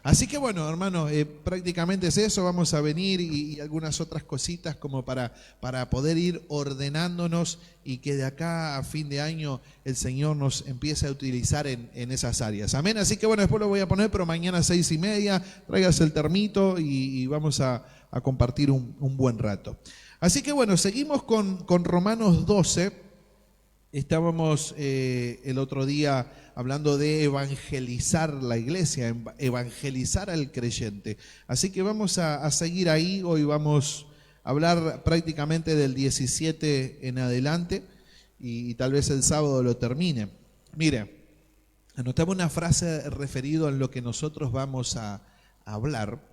Así que bueno, hermanos, prácticamente es eso. Vamos a venir y algunas otras cositas como para poder ir ordenándonos y que de acá a fin de año el Señor nos empiece a utilizar en esas áreas. Amén. Así que bueno, después lo voy a poner, pero mañana a 6:30, tráigase el termito y vamos a compartir un buen rato. Así que bueno, seguimos con Romanos 12. Estábamos el otro día hablando de evangelizar la iglesia, evangelizar al creyente. Así que vamos a seguir ahí. Hoy vamos a hablar prácticamente del 17 en adelante y tal vez el sábado lo termine. Mire, anotamos una frase referida a lo que nosotros vamos a hablar.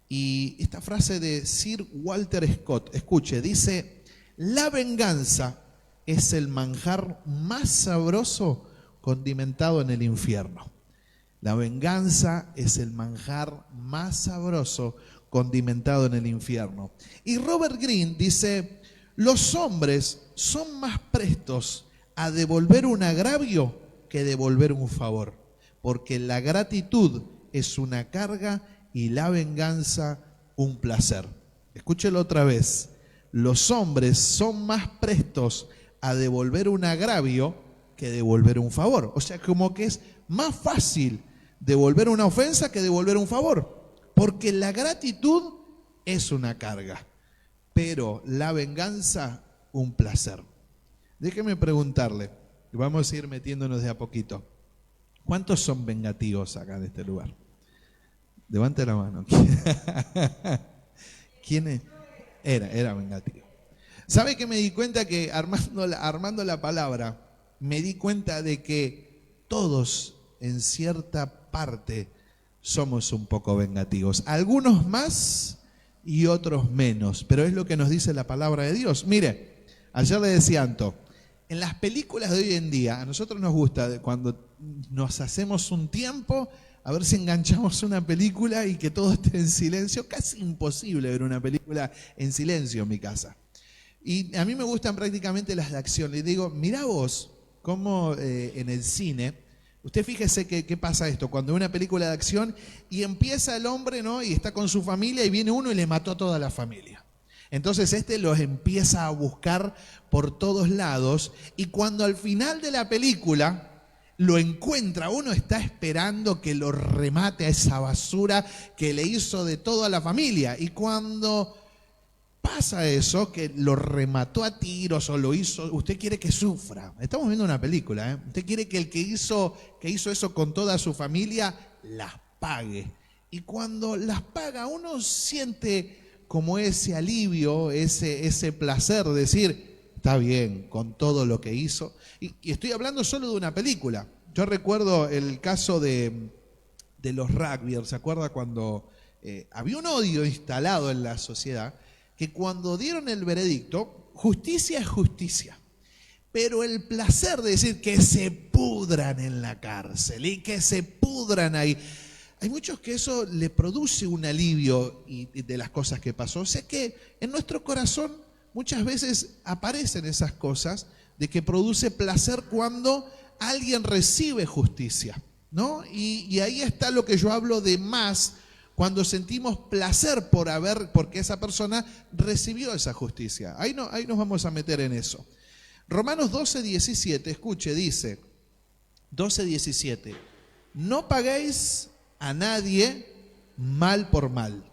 Y esta frase de Sir Walter Scott, escuche, dice: la venganza es el manjar más sabroso condimentado en el infierno. La venganza es el manjar más sabroso condimentado en el infierno. Y Robert Greene dice: los hombres son más prestos a devolver un agravio que devolver un favor, porque la gratitud es una carga y la venganza un placer. Escúchelo otra vez. Los hombres son más prestos a devolver un agravio que devolver un favor. O sea, como que es más fácil devolver una ofensa que devolver un favor, porque la gratitud es una carga, pero la venganza un placer. Déjeme preguntarle, y vamos a ir metiéndonos de a poquito. ¿Cuántos son vengativos acá en este lugar? Levante la mano. ¿Quién es? Era vengativo. ¿Sabe que me di cuenta que armando la palabra, me di cuenta de que todos en cierta parte somos un poco vengativos? Algunos más y otros menos, pero es lo que nos dice la palabra de Dios. Mire, ayer le decía a Anto, en las películas de hoy en día, a nosotros nos gusta cuando nos hacemos un tiempo, a ver si enganchamos una película y que todo esté en silencio. Casi imposible ver una película en silencio en mi casa. Y a mí me gustan prácticamente las de acción. Le digo, mirá vos cómo en el cine, usted fíjese qué pasa esto, cuando hay una película de acción y empieza el hombre, ¿no? Y está con su familia y viene uno y le mató a toda la familia. Entonces los empieza a buscar por todos lados y cuando al final de la película lo encuentra, uno está esperando que lo remate a esa basura que le hizo de todo a la familia. Y cuando pasa eso, que lo remató a tiros o lo hizo, usted quiere que sufra. Estamos viendo una película, ¿eh? Usted quiere que el que hizo eso con toda su familia las pague. Y cuando las paga, uno siente como ese alivio, ese placer de decir, está bien, con todo lo que hizo. Y estoy hablando solo de una película. Yo recuerdo el caso de los rugbyers. ¿Se acuerda cuando había un odio instalado en la sociedad? Que cuando dieron el veredicto, justicia es justicia. Pero el placer de decir que se pudran en la cárcel y que se pudran ahí, hay muchos que eso le produce un alivio de las cosas que pasó. O sea que en nuestro corazón muchas veces aparecen esas cosas de que produce placer cuando alguien recibe justicia, ¿no? Y ahí está lo que yo hablo de más, cuando sentimos placer porque esa persona recibió esa justicia. Ahí nos vamos a meter en eso. Romanos 12:17, escuche, dice, 12:17, no paguéis a nadie mal por mal.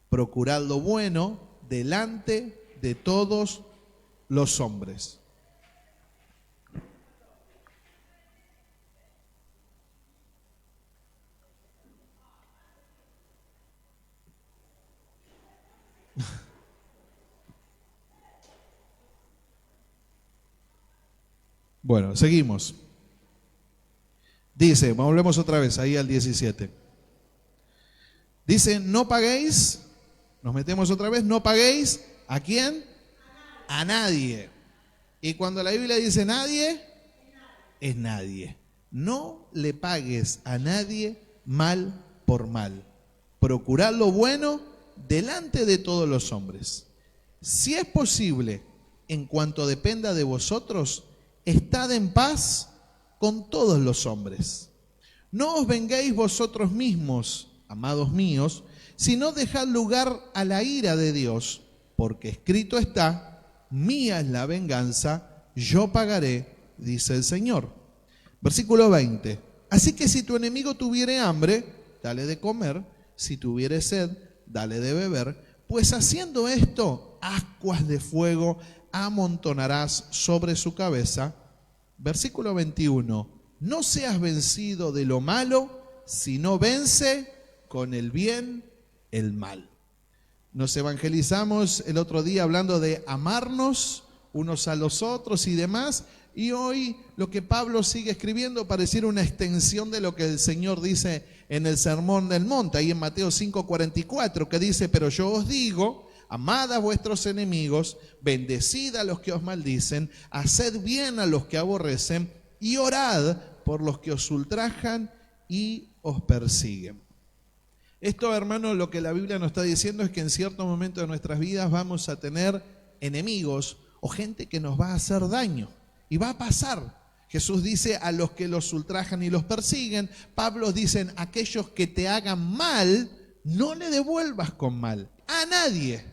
Procurad lo bueno delante de todos los hombres. Bueno, seguimos. Dice, volvemos otra vez ahí al 17. Dice, no paguéis, nos metemos otra vez, no paguéis, ¿a quién? A nadie. Y cuando la Biblia dice nadie, es nadie. No le pagues a nadie mal por mal. Procurad lo bueno delante de todos los hombres. Si es posible, en cuanto dependa de vosotros, estad en paz con todos los hombres. No os venguéis vosotros mismos, amados míos, sino dejad lugar a la ira de Dios, porque escrito está, mía es la venganza, yo pagaré, dice el Señor. Versículo 20. Así que si tu enemigo tuviere hambre, dale de comer, si tuviere sed, dale de beber, pues haciendo esto, ascuas de fuego amontonarás sobre su cabeza. Versículo 21. No seas vencido de lo malo, sino vence con el bien el mal. Nos evangelizamos el otro día hablando de amarnos unos a los otros y demás, y hoy lo que Pablo sigue escribiendo pareciera una extensión de lo que el Señor dice en el Sermón del Monte, ahí en Mateo 5:44, que dice, pero yo os digo, amad a vuestros enemigos, bendecid a los que os maldicen, haced bien a los que aborrecen, y orad por los que os ultrajan y os persiguen. Esto, hermanos, lo que la Biblia nos está diciendo es que en cierto momento de nuestras vidas vamos a tener enemigos o gente que nos va a hacer daño. Y va a pasar. Jesús dice a los que los ultrajan y los persiguen. Pablo dice, aquellos que te hagan mal, no le devuelvas con mal. A nadie.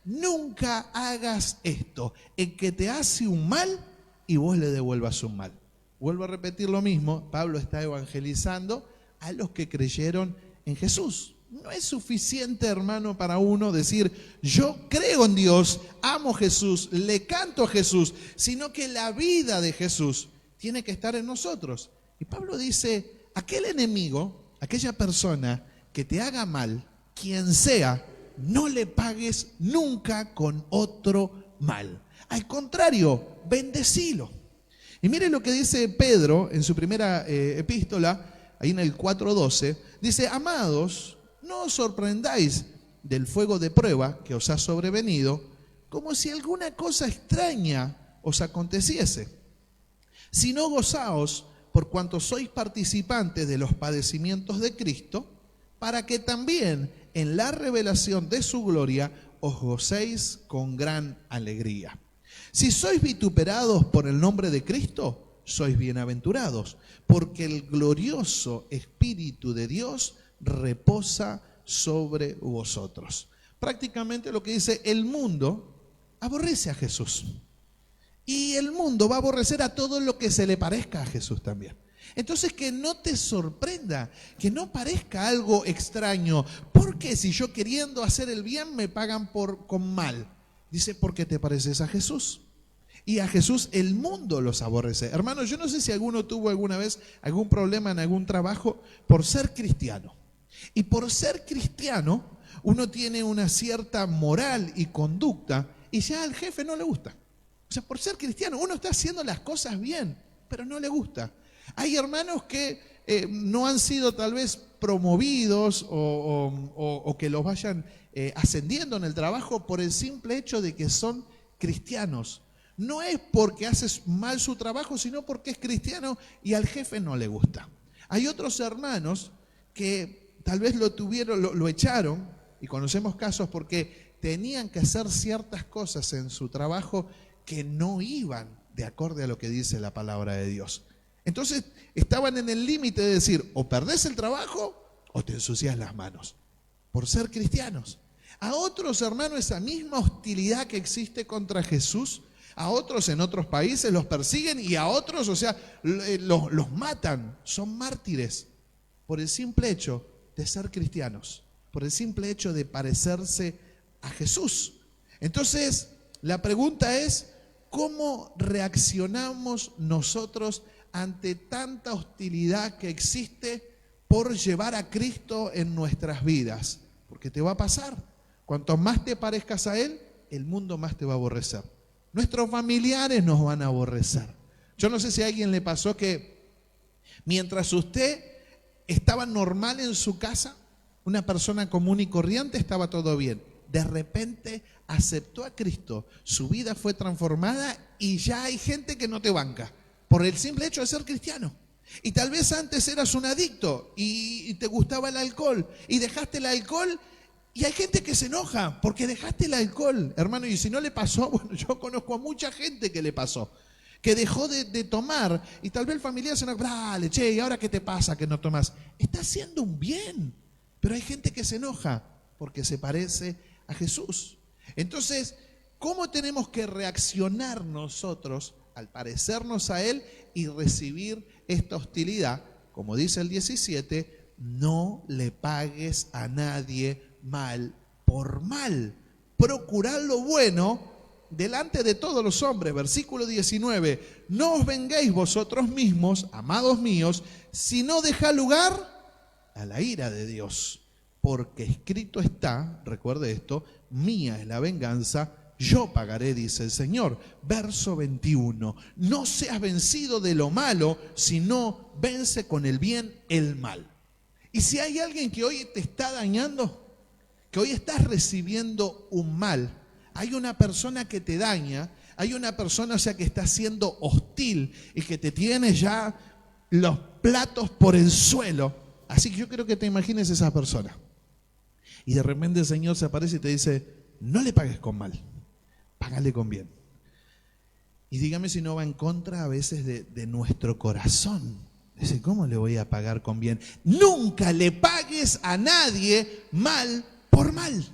Nunca hagas esto. El que te hace un mal y vos le devuelvas un mal. Vuelvo a repetir lo mismo. Pablo está evangelizando a los que creyeron en Jesús. No es suficiente, hermano, para uno decir, yo creo en Dios, amo a Jesús, le canto a Jesús, sino que la vida de Jesús tiene que estar en nosotros. Y Pablo dice, aquel enemigo, aquella persona que te haga mal, quien sea, no le pagues nunca con otro mal. Al contrario, bendecilo. Y mire lo que dice Pedro en su primera epístola, ahí en el 4:12, dice, amados, no os sorprendáis del fuego de prueba que os ha sobrevenido, como si alguna cosa extraña os aconteciese, sino gozaos por cuanto sois participantes de los padecimientos de Cristo, para que también en la revelación de su gloria os gocéis con gran alegría. Si sois vituperados por el nombre de Cristo, sois bienaventurados, porque el glorioso Espíritu de Dios reposa sobre vosotros. Prácticamente lo que dice, el mundo aborrece a Jesús. Y el mundo va a aborrecer a todo lo que se le parezca a Jesús también. Entonces, que no te sorprenda, que no parezca algo extraño. Porque si yo queriendo hacer el bien me pagan con mal. Dice, porque te pareces a Jesús. Y a Jesús el mundo los aborrece. Hermanos, yo no sé si alguno tuvo alguna vez algún problema en algún trabajo por ser cristiano. Y por ser cristiano, uno tiene una cierta moral y conducta y ya al jefe no le gusta. O sea, por ser cristiano, uno está haciendo las cosas bien, pero no le gusta. Hay hermanos que no han sido tal vez promovidos o que los vayan ascendiendo en el trabajo por el simple hecho de que son cristianos. No es porque haces mal su trabajo, sino porque es cristiano y al jefe no le gusta. Hay otros hermanos que tal vez lo echaron, y conocemos casos porque tenían que hacer ciertas cosas en su trabajo que no iban de acorde a lo que dice la palabra de Dios. Entonces estaban en el límite de decir, o perdés el trabajo o te ensucias las manos, por ser cristianos. A otros, hermanos, esa misma hostilidad que existe contra Jesús, a otros en otros países los persiguen y a otros, o sea, los matan, son mártires por el simple hecho de ser cristianos, por el simple hecho de parecerse a Jesús. Entonces, la pregunta es, ¿cómo reaccionamos nosotros ante tanta hostilidad que existe por llevar a Cristo en nuestras vidas? Porque te va a pasar. Cuanto más te parezcas a Él, el mundo más te va a aborrecer. Nuestros familiares nos van a aborrecer. Yo no sé si a alguien le pasó que mientras usted estaba normal en su casa, una persona común y corriente, estaba todo bien. De repente aceptó a Cristo, su vida fue transformada y ya hay gente que no te banca por el simple hecho de ser cristiano. Y tal vez antes eras un adicto y te gustaba el alcohol y dejaste el alcohol y hay gente que se enoja porque dejaste el alcohol, hermano, y si no le pasó, bueno, yo conozco a mucha gente que le pasó. que dejó de tomar, y tal vez el familiar se enoja, dale, che, ¿y ahora qué te pasa que no tomas? Está haciendo un bien, pero hay gente que se enoja porque se parece a Jesús. Entonces, ¿cómo tenemos que reaccionar nosotros al parecernos a Él y recibir esta hostilidad? Como dice el 17, no le pagues a nadie mal por mal. Procurad lo bueno delante de todos los hombres. Versículo 19, no os venguéis vosotros mismos, amados míos, sino dejad lugar a la ira de Dios. Porque escrito está, recuerde esto, mía es la venganza, yo pagaré, dice el Señor. Verso 21, no seas vencido de lo malo, sino vence con el bien el mal. Y si hay alguien que hoy te está dañando, que hoy estás recibiendo un mal, hay una persona que te daña, hay una persona, o sea, que está siendo hostil y que te tiene ya los platos por el suelo. Así que yo quiero que te imagines esa persona. Y de repente el Señor se aparece y te dice, no le pagues con mal, págale con bien. Y dígame si no va en contra a veces de nuestro corazón. Dice, ¿cómo le voy a pagar con bien? Nunca le pagues a nadie mal por mal.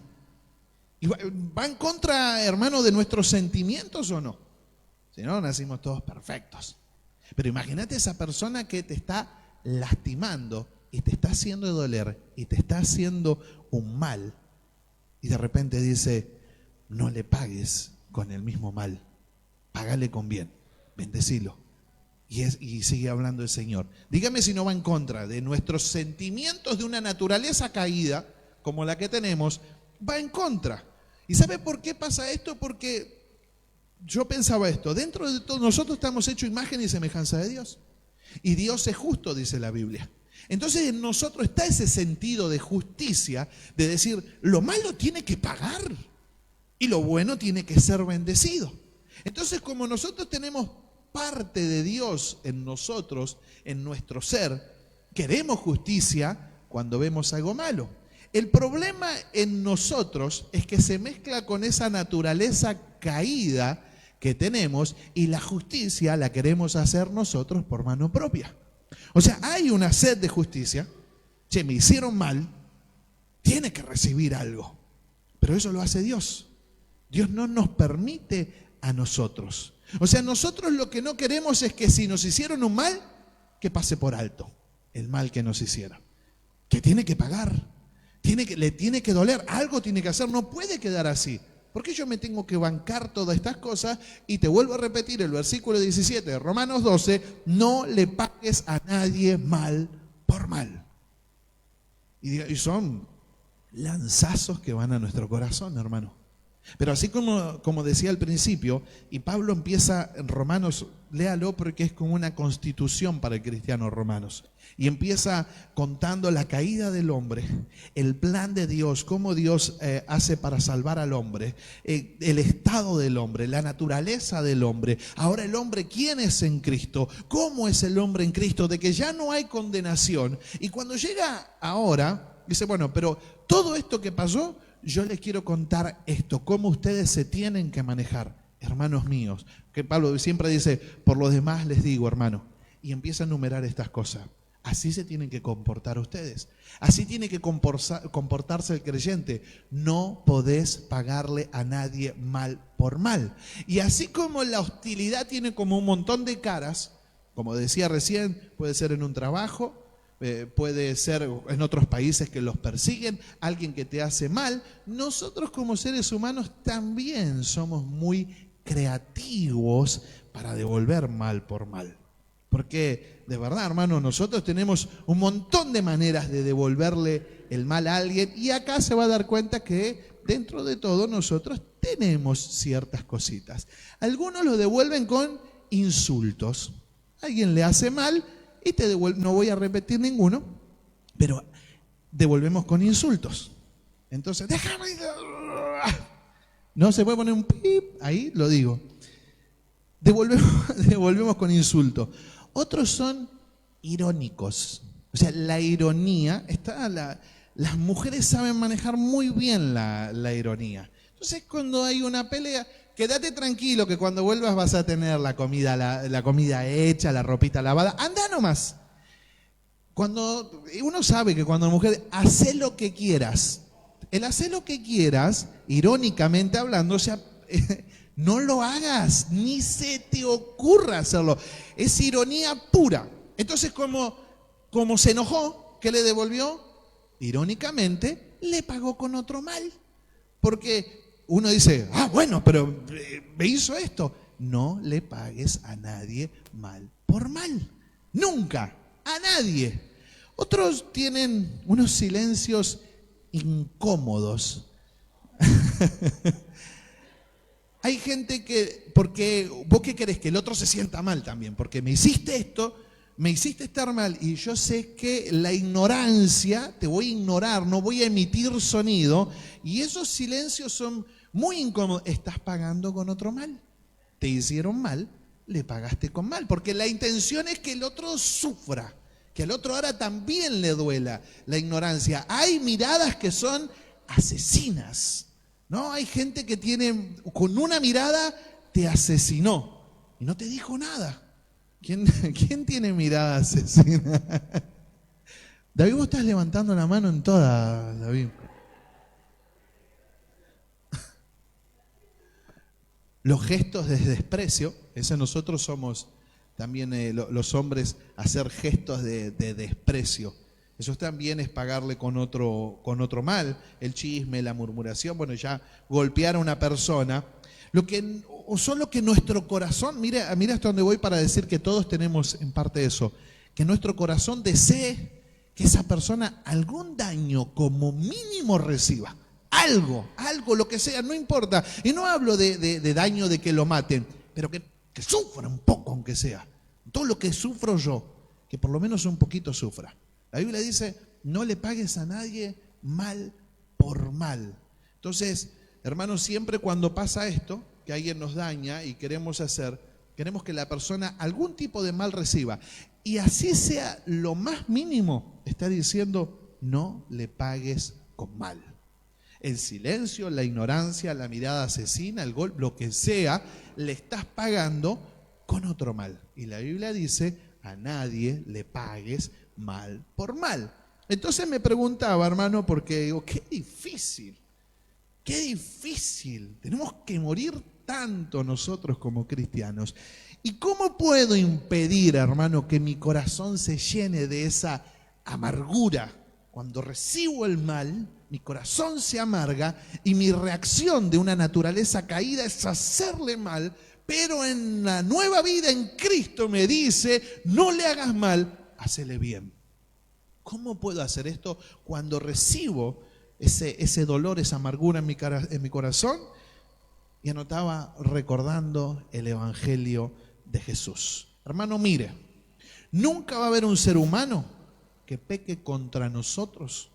¿Y va en contra, hermano, de nuestros sentimientos o no? Si no, nacimos todos perfectos. Pero imagínate esa persona que te está lastimando y te está haciendo doler y te está haciendo un mal. Y de repente dice, no le pagues con el mismo mal, págale con bien, bendecilo. Y sigue hablando el Señor. Dígame si no va en contra de nuestros sentimientos de una naturaleza caída, como la que tenemos, va en contra. ¿Y sabe por qué pasa esto? Porque yo pensaba esto, dentro de todo nosotros estamos hechos imagen y semejanza de Dios. Y Dios es justo, dice la Biblia. Entonces en nosotros está ese sentido de justicia, de decir, lo malo tiene que pagar y lo bueno tiene que ser bendecido. Entonces, como nosotros tenemos parte de Dios en nosotros, en nuestro ser, queremos justicia cuando vemos algo malo. El problema en nosotros es que se mezcla con esa naturaleza caída que tenemos y la justicia la queremos hacer nosotros por mano propia. O sea, hay una sed de justicia. Che, me hicieron mal, tiene que recibir algo. Pero eso lo hace Dios. Dios no nos permite a nosotros. O sea, nosotros lo que no queremos es que si nos hicieron un mal, que pase por alto el mal que nos hicieron. Que tiene que pagar, le tiene que doler, algo tiene que hacer, no puede quedar así. ¿Por qué yo me tengo que bancar todas estas cosas? Y te vuelvo a repetir el versículo 17 de Romanos 12, no le pagues a nadie mal por mal. Y son lanzazos que van a nuestro corazón, hermano. Pero así como decía al principio, y Pablo empieza en Romanos, léalo porque es como una constitución para el cristiano Romanos. Y empieza contando la caída del hombre, el plan de Dios, cómo Dios hace para salvar al hombre, el estado del hombre, la naturaleza del hombre. Ahora el hombre, ¿quién es en Cristo? ¿Cómo es el hombre en Cristo? De que ya no hay condenación. Y cuando llega ahora, dice, bueno, pero todo esto que pasó, yo les quiero contar esto, cómo ustedes se tienen que manejar, hermanos míos. Que Pablo siempre dice, por lo demás les digo, hermano. Y empieza a enumerar estas cosas. Así se tienen que comportar ustedes. Así tiene que comportarse el creyente. No podés pagarle a nadie mal por mal. Y así como la hostilidad tiene como un montón de caras, como decía recién, puede ser en un trabajo, puede ser en otros países que los persiguen, alguien que te hace mal. Nosotros como seres humanos también somos muy creativos para devolver mal por mal. Porque de verdad, hermano, nosotros tenemos un montón de maneras de devolverle el mal a alguien, y acá se va a dar cuenta que dentro de todo nosotros tenemos ciertas cositas. Algunos lo devuelven con insultos. Alguien le hace mal y te devuelve, no voy a repetir ninguno, pero devolvemos con insultos. Entonces, déjame. No se puede poner un pip, ahí lo digo. Devolvemos con insultos. Otros son irónicos. O sea, la ironía, las mujeres saben manejar muy bien la ironía. Entonces, cuando hay una pelea, quédate tranquilo que cuando vuelvas vas a tener la comida hecha, la ropita lavada. Anda nomás. Cuando uno sabe que cuando la mujer hace lo que quieras, el hacer lo que quieras, irónicamente hablando, o sea, no lo hagas, ni se te ocurra hacerlo. Es ironía pura. Entonces, como se enojó, ¿qué le devolvió? Irónicamente, le pagó con otro mal. Porque uno dice, bueno, pero me hizo esto. No le pagues a nadie mal por mal. Nunca, a nadie. Otros tienen unos silencios incómodos. Hay gente que, porque vos qué querés, que el otro se sienta mal también, porque me hiciste esto, me hiciste estar mal, y yo sé que la ignorancia, te voy a ignorar, no voy a emitir sonido, y esos silencios son muy incómodos. Estás pagando con otro mal. Te hicieron mal, le pagaste con mal, porque la intención es que el otro sufra, que al otro ahora también le duela la ignorancia. Hay miradas que son asesinas. No, hay gente que con una mirada te asesinó y no te dijo nada. ¿Quién tiene mirada asesina? David, vos estás levantando la mano en toda, David. Los gestos de desprecio, eso nosotros somos también los hombres, hacer gestos de desprecio. Eso también es pagarle con otro mal, el chisme, la murmuración, bueno, ya golpear a una persona. Solo que nuestro corazón, mira hasta dónde voy para decir que todos tenemos en parte eso, que nuestro corazón desee que esa persona algún daño como mínimo reciba. Algo, lo que sea, no importa. Y no hablo de daño de que lo maten, pero que sufra un poco, aunque sea. Todo lo que sufro yo, que por lo menos un poquito sufra. La Biblia dice, no le pagues a nadie mal por mal. Entonces, hermanos, siempre cuando pasa esto, que alguien nos daña y queremos que la persona algún tipo de mal reciba. Y así sea lo más mínimo, está diciendo, no le pagues con mal. El silencio, la ignorancia, la mirada asesina, el golpe, lo que sea, le estás pagando con otro mal. Y la Biblia dice, a nadie le pagues mal por mal. Entonces me preguntaba, hermano, porque digo, qué difícil. Tenemos que morir tanto nosotros como cristianos. ¿Y cómo puedo impedir, hermano, que mi corazón se llene de esa amargura? Cuando recibo el mal, mi corazón se amarga y mi reacción de una naturaleza caída es hacerle mal, pero en la nueva vida en Cristo me dice, no le hagas mal, hacele bien. ¿Cómo puedo hacer esto cuando recibo ese dolor, esa amargura en mi corazón? Y anotaba recordando el Evangelio de Jesús. Hermano, mire, nunca va a haber un ser humano que peque contra nosotros.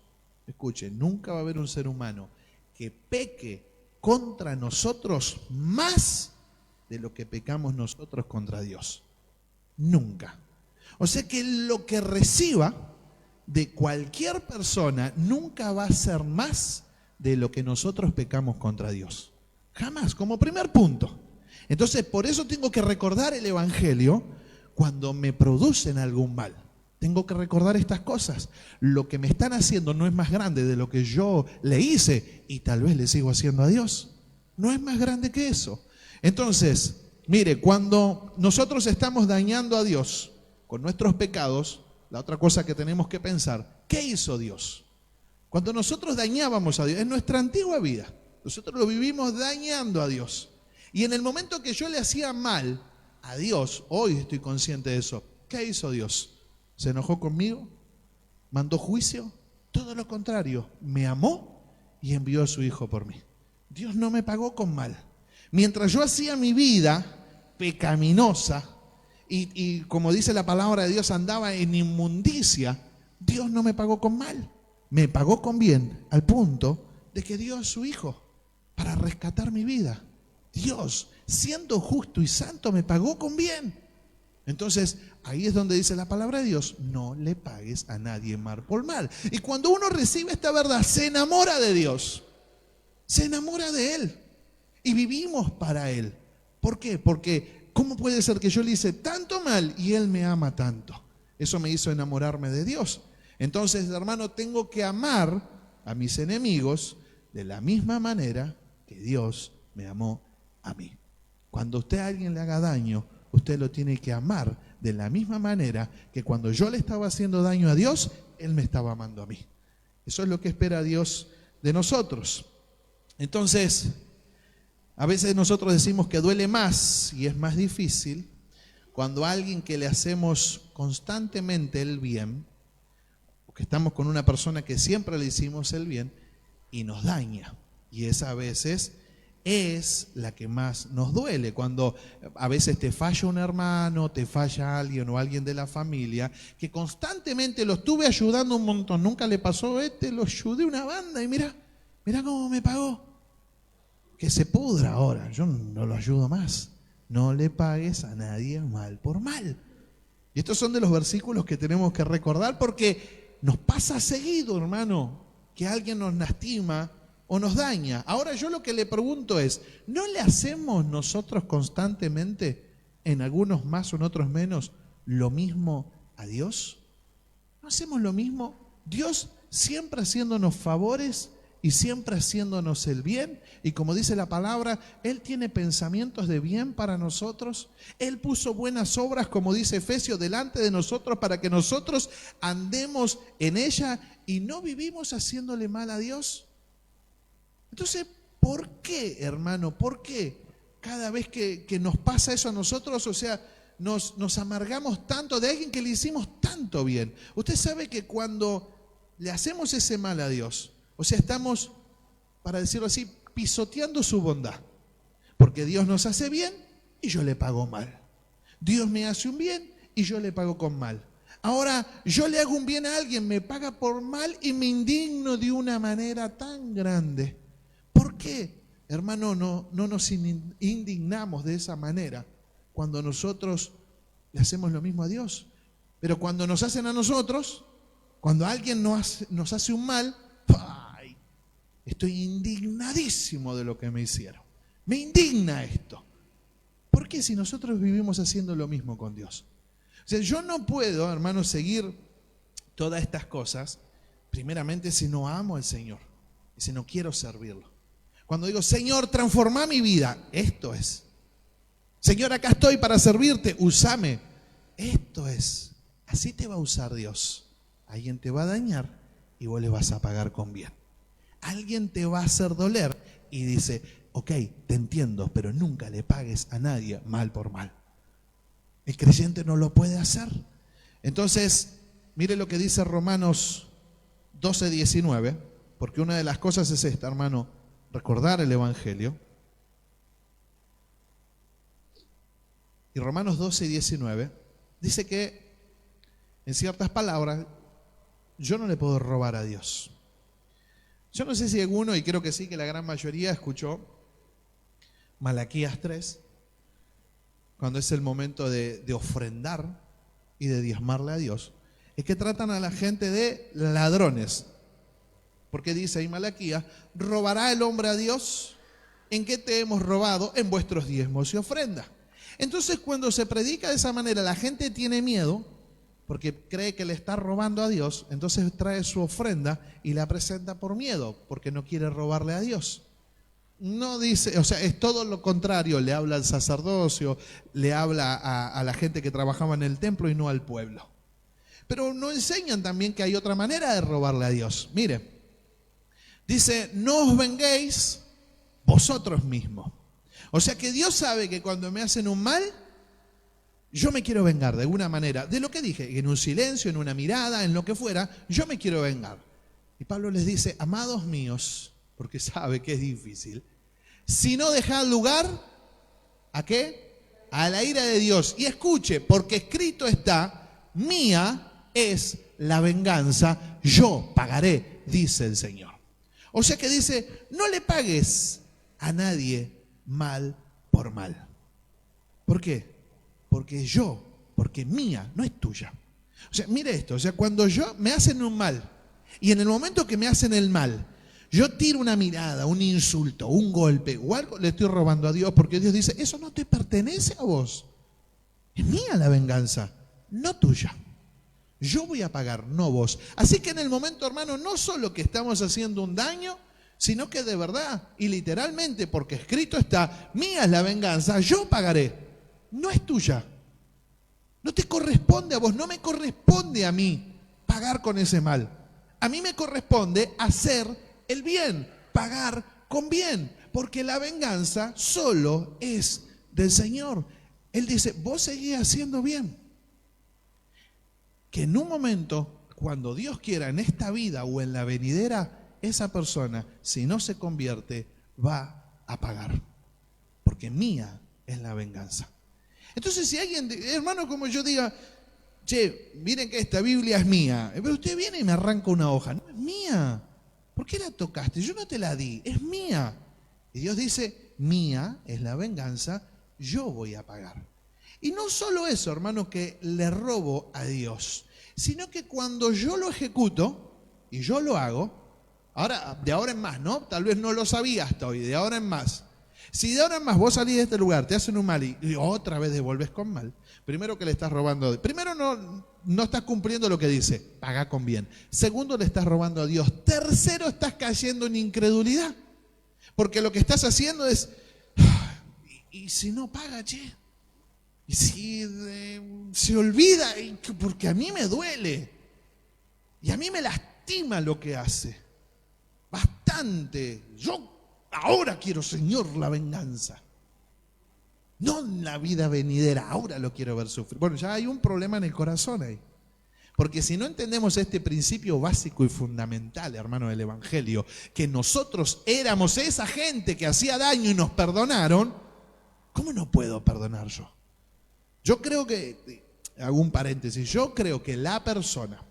Escuche, nunca va a haber un ser humano que peque contra nosotros más de lo que pecamos nosotros contra Dios. Nunca. O sea que lo que reciba de cualquier persona nunca va a ser más de lo que nosotros pecamos contra Dios. Jamás, como primer punto. Entonces, por eso tengo que recordar el Evangelio cuando me producen algún mal. Tengo que recordar estas cosas. Lo que me están haciendo no es más grande de lo que yo le hice y tal vez le sigo haciendo a Dios. No es más grande que eso. Entonces, mire, cuando nosotros estamos dañando a Dios con nuestros pecados, la otra cosa que tenemos que pensar, ¿qué hizo Dios? Cuando nosotros dañábamos a Dios, en nuestra antigua vida, nosotros lo vivimos dañando a Dios. Y en el momento que yo le hacía mal a Dios, hoy estoy consciente de eso, ¿qué hizo Dios? ¿Se enojó conmigo? ¿Mandó juicio? Todo lo contrario, me amó y envió a su Hijo por mí. Dios no me pagó con mal. Mientras yo hacía mi vida pecaminosa y como dice la palabra de Dios, andaba en inmundicia, Dios no me pagó con mal. Me pagó con bien, al punto de que dio a su Hijo para rescatar mi vida. Dios, siendo justo y santo, me pagó con bien. Entonces, ahí es donde dice la palabra de Dios, no le pagues a nadie mal por mal. Y cuando uno recibe esta verdad, se enamora de Dios, se enamora de Él. y vivimos para Él. ¿Por qué? Porque ¿cómo puede ser que yo le hice tanto mal y Él me ama tanto? Eso me hizo enamorarme de Dios. Entonces, hermano, tengo que amar a mis enemigos de la misma manera que Dios me amó a mí. Cuando usted a alguien le haga daño, usted lo tiene que amar de la misma manera que cuando yo le estaba haciendo daño a Dios, Él me estaba amando a mí. Eso es lo que espera Dios de nosotros. Entonces, a veces nosotros decimos que duele más y es más difícil cuando a alguien que le hacemos constantemente el bien, o que estamos con una persona que siempre le hicimos el bien y nos daña. Y esa a veces es la que más nos duele, cuando a veces te falla un hermano, te falla alguien o alguien de la familia, que constantemente lo estuve ayudando un montón, nunca le pasó lo ayudé una banda y mira cómo me pagó. Que se pudra ahora, yo no lo ayudo más. No le pagues a nadie mal por mal. Y estos son de los versículos que tenemos que recordar porque nos pasa seguido, hermano, que alguien nos lastima o nos daña. Ahora yo lo que le pregunto es, ¿no le hacemos nosotros constantemente, en algunos más o en otros menos, lo mismo a Dios? ¿No hacemos lo mismo? Dios siempre haciéndonos favores y siempre haciéndonos el bien. Y como dice la palabra, Él tiene pensamientos de bien para nosotros. Él puso buenas obras, como dice Efesios, delante de nosotros para que nosotros andemos en ella y no vivimos haciéndole mal a Dios. Entonces, ¿por qué, hermano? ¿Por qué cada vez que nos pasa eso a nosotros, o sea, nos amargamos tanto de alguien que le hicimos tanto bien? Usted sabe que cuando le hacemos ese mal a Dios, o sea, estamos, para decirlo así, pisoteando su bondad. Porque Dios nos hace bien y yo le pago mal. Dios me hace un bien y yo le pago con mal. Ahora, yo le hago un bien a alguien, me paga por mal y me indigno de una manera tan grande. ¿Por qué, hermano, no nos indignamos de esa manera cuando nosotros le hacemos lo mismo a Dios? Pero cuando nos hacen a nosotros, cuando alguien nos hace un mal, ¡ay! Estoy indignadísimo de lo que me hicieron. Me indigna esto. ¿Por qué si nosotros vivimos haciendo lo mismo con Dios? O sea, yo no puedo, hermano, seguir todas estas cosas, primeramente si no amo al Señor y si no quiero servirlo. Cuando digo, Señor, transforma mi vida, esto es. Señor, acá estoy para servirte, úsame. Esto es. Así te va a usar Dios. Alguien te va a dañar y vos le vas a pagar con bien. Alguien te va a hacer doler y dice, ok, te entiendo, pero nunca le pagues a nadie mal por mal. El creyente no lo puede hacer. Entonces, mire lo que dice Romanos 12:19, porque una de las cosas es esta, hermano, recordar el Evangelio. Y Romanos 12:19 dice que, en ciertas palabras, yo no le puedo robar a Dios. Yo no sé si alguno, y creo que sí, que la gran mayoría escuchó Malaquías 3, cuando es el momento de ofrendar y de diezmarle a Dios. Es que tratan a la gente de ladrones. Porque dice ahí Malaquías, ¿robará el hombre a Dios? ¿En qué te hemos robado? En vuestros diezmos y ofrendas. Entonces, cuando se predica de esa manera, la gente tiene miedo, porque cree que le está robando a Dios, entonces trae su ofrenda y la presenta por miedo, porque no quiere robarle a Dios. No dice, o sea, es todo lo contrario, le habla al sacerdocio, le habla a la gente que trabajaba en el templo y no al pueblo. Pero no enseñan también que hay otra manera de robarle a Dios. Mire, dice, no os venguéis vosotros mismos. O sea que Dios sabe que cuando me hacen un mal, yo me quiero vengar de alguna manera, de lo que dije, en un silencio, en una mirada, en lo que fuera, yo me quiero vengar. Y Pablo les dice, amados míos, porque sabe que es difícil, si no dejad lugar, ¿a qué? A la ira de Dios. Y escuche, porque escrito está, mía es la venganza, yo pagaré, dice el Señor. O sea que dice, no le pagues a nadie mal por mal. ¿Por qué? Porque mía, no es tuya. O sea, mire esto, o sea, cuando me hacen un mal, y en el momento que me hacen el mal, yo tiro una mirada, un insulto, un golpe o algo, le estoy robando a Dios, porque Dios dice, eso no te pertenece a vos. Es mía la venganza, no tuya. Yo voy a pagar, no vos. Así que en el momento, hermano, no solo que estamos haciendo un daño, sino que de verdad y literalmente, porque escrito está, mía es la venganza, yo pagaré. No es tuya. No te corresponde a vos, no me corresponde a mí pagar con ese mal. A mí me corresponde hacer el bien, pagar con bien, porque la venganza solo es del Señor. Él dice, vos seguís haciendo bien. Que en un momento, cuando Dios quiera, en esta vida o en la venidera, esa persona, si no se convierte, va a pagar. Porque mía es la venganza. Entonces, si alguien, hermano, como yo diga, che, miren que esta Biblia es mía, pero usted viene y me arranca una hoja, no es mía. ¿Por qué la tocaste? Yo no te la di, es mía. Y Dios dice, mía es la venganza, yo voy a pagar. Y no solo eso, hermano, que le robo a Dios, sino que cuando yo lo ejecuto y yo lo hago, ahora, de ahora en más, ¿no? Tal vez no lo sabía hasta hoy, de ahora en más. Si de ahora en más vos salís de este lugar, te hacen un mal y otra vez devolves con mal, primero que le estás robando, primero no estás cumpliendo lo que dice, paga con bien. Segundo, le estás robando a Dios. Tercero, estás cayendo en incredulidad, porque lo que estás haciendo es, ¿y si no paga, che? ¿Y si se olvida? Porque a mí me duele y a mí me lastima lo que hace. Bastante. Yo ahora quiero, Señor, la venganza. No en la vida venidera, ahora lo quiero ver sufrir. Bueno, ya hay un problema en el corazón ahí. Porque si no entendemos este principio básico y fundamental, hermano, del Evangelio, que nosotros éramos esa gente que hacía daño y nos perdonaron, ¿cómo no puedo perdonar yo? Yo creo que, hago un paréntesis, yo creo que la persona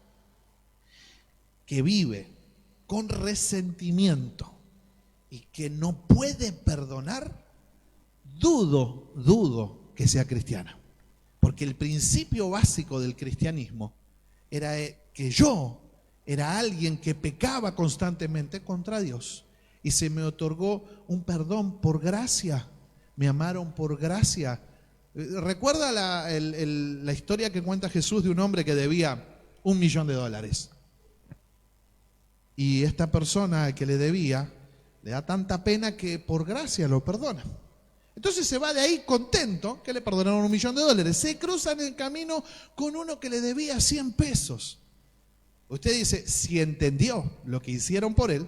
que vive con resentimiento y que no puede perdonar, dudo que sea cristiana. Porque el principio básico del cristianismo era que yo era alguien que pecaba constantemente contra Dios y se me otorgó un perdón por gracia, me amaron por gracia. ¿Recuerda la historia que cuenta Jesús de un hombre que debía $1.000.000? Y esta persona que le debía, le da tanta pena que por gracia lo perdona. Entonces se va de ahí contento que le perdonaron $1.000.000. Se cruza en el camino con uno que le debía 100 pesos. Usted dice, si entendió lo que hicieron por él,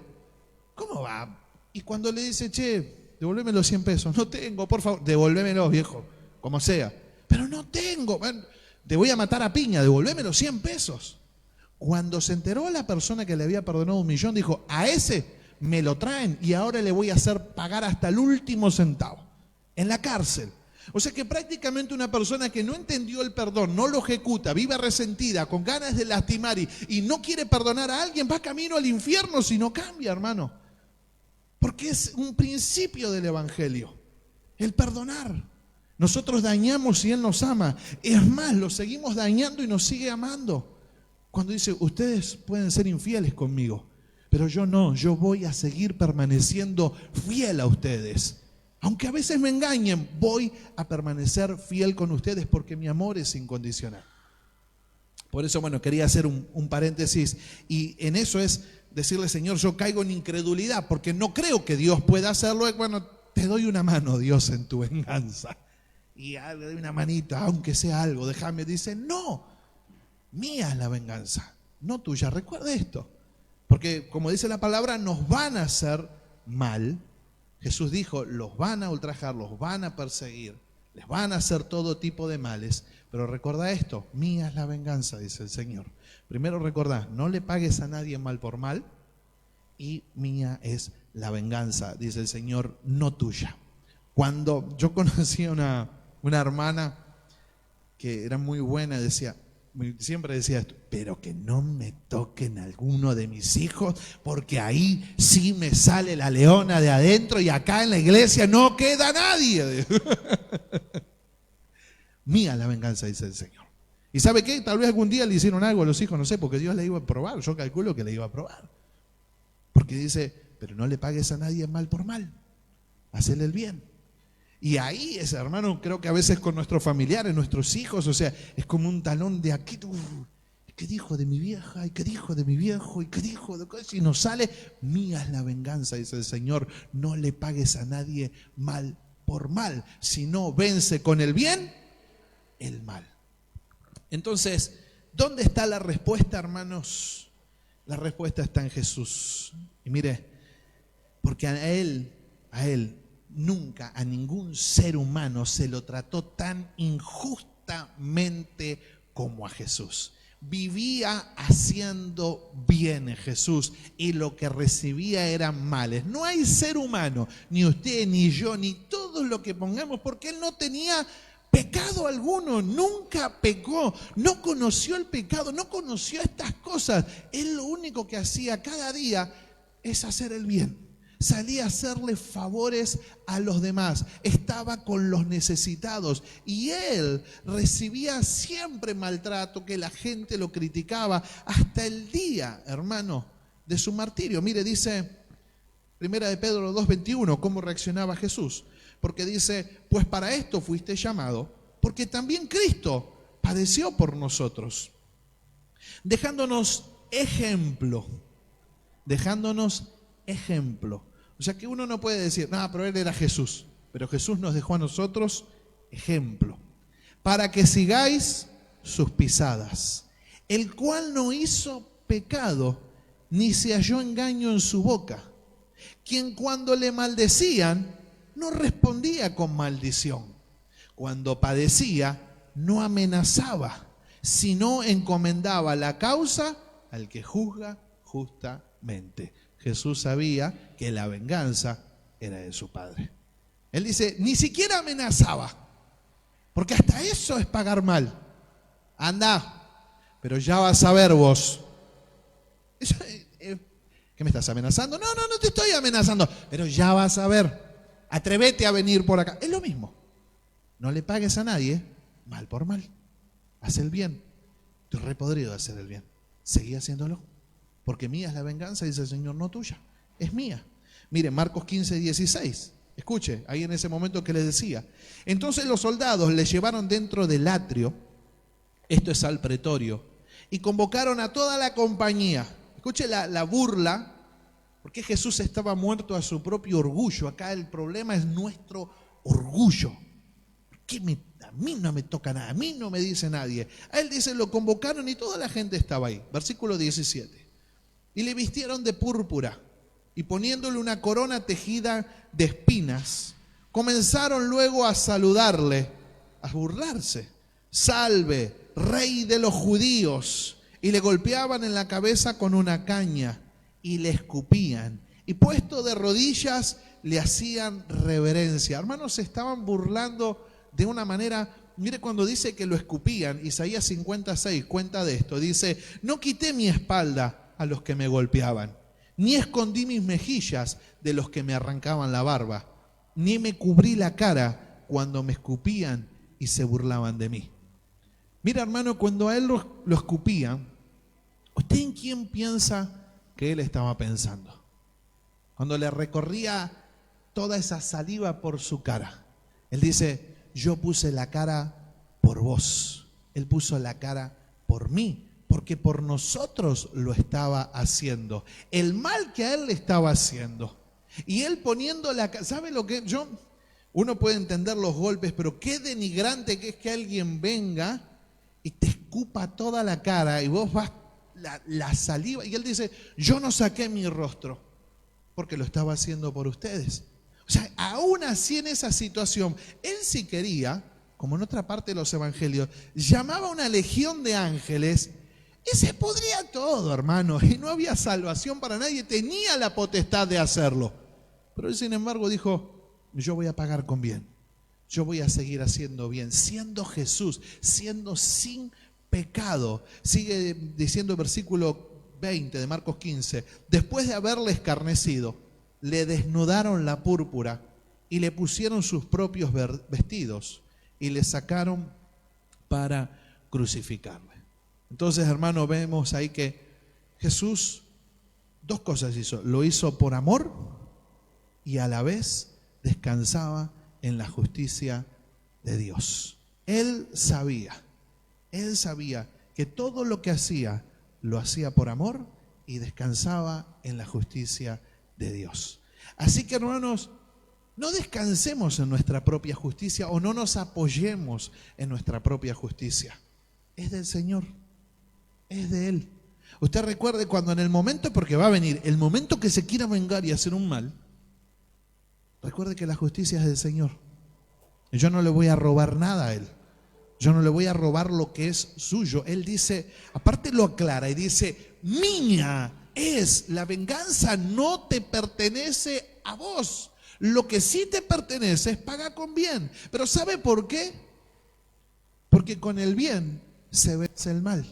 ¿cómo va? Y cuando le dice, che, devuélveme los 100 pesos. No tengo, por favor, devuélvemelos, viejo, como sea. Pero no tengo, te voy a matar a piña, devuélveme los 100 pesos. Cuando se enteró la persona que le había perdonado $1.000.000, dijo, a ese me lo traen y ahora le voy a hacer pagar hasta el último centavo, en la cárcel. O sea que prácticamente una persona que no entendió el perdón, no lo ejecuta, vive resentida, con ganas de lastimar y no quiere perdonar a alguien, va camino al infierno si no cambia, hermano. Porque es un principio del Evangelio, el perdonar. Nosotros dañamos y Él nos ama. Es más, lo seguimos dañando y nos sigue amando. Cuando dice, ustedes pueden ser infieles conmigo, pero yo no, yo voy a seguir permaneciendo fiel a ustedes. Aunque a veces me engañen, voy a permanecer fiel con ustedes porque mi amor es incondicional. Por eso, bueno, quería hacer un paréntesis y en eso es decirle, Señor, yo caigo en incredulidad porque no creo que Dios pueda hacerlo. Bueno, te doy una mano, Dios, en tu venganza. Y le doy una manita, aunque sea algo, déjame. Dice, no, mía es la venganza, no tuya. Recuerda esto, porque como dice la palabra, nos van a hacer mal. Jesús dijo, los van a ultrajar, los van a perseguir, les van a hacer todo tipo de males, pero recuerda esto, mía es la venganza, dice el Señor. Primero recordá, no le pagues a nadie mal por mal, y mía es la venganza, dice el Señor, no tuya. Cuando yo conocí a una hermana que era muy buena, siempre decía esto, pero que no me toquen alguno de mis hijos, porque ahí sí me sale la leona de adentro y acá en la iglesia no queda nadie. Mía la venganza, dice el Señor. ¿Y sabe qué? Tal vez algún día le hicieron algo a los hijos, no sé, porque Dios le iba a probar, yo calculo que le iba a probar. Porque dice, pero no le pagues a nadie mal por mal, hacele el bien. Y ahí es, hermano, creo que a veces con nuestros familiares, nuestros hijos, o sea, es como un talón de aquí. ¿Qué dijo de mi vieja? ¿Y qué dijo de mi viejo? ¿Y qué dijo de qué? Si nos sale, mía es la venganza, dice el Señor. No le pagues a nadie mal por mal, sino vence con el bien el mal. Entonces, ¿dónde está la respuesta, hermanos? La respuesta está en Jesús. Y mire, porque a Él nunca, a ningún ser humano se lo trató tan injustamente como a Jesús. Vivía haciendo bien Jesús y lo que recibía eran males. No hay ser humano, ni usted, ni yo, ni todos lo que pongamos, porque Él no tenía pecado alguno, nunca pecó, no conoció el pecado, no conoció estas cosas. Él lo único que hacía cada día es hacer el bien. Salía a hacerle favores a los demás, estaba con los necesitados y él recibía siempre maltrato, que la gente lo criticaba hasta el día, hermano, de su martirio. Mire, dice Primera de Pedro 2:21, cómo reaccionaba Jesús. Porque dice, pues para esto fuiste llamado, porque también Cristo padeció por nosotros, dejándonos ejemplo. O sea que uno no puede decir, no, pero Él era Jesús. Pero Jesús nos dejó a nosotros ejemplo, para que sigáis sus pisadas, el cual no hizo pecado, ni se halló engaño en su boca, quien cuando le maldecían, no respondía con maldición. Cuando padecía, no amenazaba, sino encomendaba la causa al que juzga justamente. Jesús sabía que la venganza era de su Padre. Él dice, ni siquiera amenazaba, porque hasta eso es pagar mal. Anda, pero ya vas a ver vos. ¿Qué me estás amenazando? No te estoy amenazando, pero ya vas a ver. Atrévete a venir por acá. Es lo mismo. No le pagues a nadie mal por mal. Haz el bien. Estoy re podrido de hacer el bien. Seguí haciéndolo. Porque mía es la venganza, dice el Señor, no tuya. Es mía. Mire, Marcos 15:16. Escuche, ahí en ese momento que le decía. Entonces los soldados le llevaron dentro del atrio, esto es al pretorio, y convocaron a toda la compañía. Escuche la burla. Porque Jesús estaba muerto a su propio orgullo. Acá el problema es nuestro orgullo. A mí no me toca nada, a mí no me dice nadie. A él dice, lo convocaron y toda la gente estaba ahí. Versículo 17. Y le vistieron de púrpura y poniéndole una corona tejida de espinas, comenzaron luego a saludarle, a burlarse. Salve, Rey de los judíos. Y le golpeaban en la cabeza con una caña. Y le escupían, y puesto de rodillas le hacían reverencia. Hermanos, se estaban burlando de una manera. Mire cuando dice que lo escupían, Isaías 56 cuenta de esto, dice, no quité mi espalda a los que me golpeaban, ni escondí mis mejillas de los que me arrancaban la barba, ni me cubrí la cara cuando me escupían y se burlaban de mí. Mira, hermano, cuando a él lo escupían, ¿usted en quién piensa que él estaba pensando? Cuando le recorría toda esa saliva por su cara, él dice, yo puse la cara por vos. Él puso la cara por mí, porque por nosotros lo estaba haciendo. El mal que a él le estaba haciendo. Y él poniendo la cara, ¿sabe lo que uno puede entender los golpes, pero qué denigrante que es que alguien venga y te escupa toda la cara y vos vas la saliva, y él dice, yo no saqué mi rostro porque lo estaba haciendo por ustedes. O sea, aún así en esa situación, él sí quería, como en otra parte de los evangelios, llamaba a una legión de ángeles y se podría todo, hermano, y no había salvación para nadie, tenía la potestad de hacerlo. Pero él, sin embargo, dijo, yo voy a pagar con bien, yo voy a seguir haciendo bien, siendo Jesús, siendo sin pecado. Sigue diciendo el versículo 20 de Marcos 15, después de haberle escarnecido, le desnudaron la púrpura y le pusieron sus propios vestidos y le sacaron para crucificarle. Entonces, hermano, vemos ahí que Jesús Dos cosas hizo. Lo hizo por amor y a la vez descansaba en la justicia de Dios. Él sabía que todo lo que hacía, lo hacía por amor y descansaba en la justicia de Dios. Así que, hermanos, no descansemos en nuestra propia justicia o no nos apoyemos en nuestra propia justicia. Es del Señor, es de Él. Usted recuerde cuando en el momento, porque va a venir, el momento que se quiera vengar y hacer un mal, recuerde que la justicia es del Señor. Yo no le voy a robar nada a Él. Yo no le voy a robar lo que es suyo. Él dice, aparte lo aclara y dice, mía es la venganza, no te pertenece a vos. Lo que sí te pertenece es pagar con bien. Pero ¿sabe por qué? Porque con el bien se vence el mal.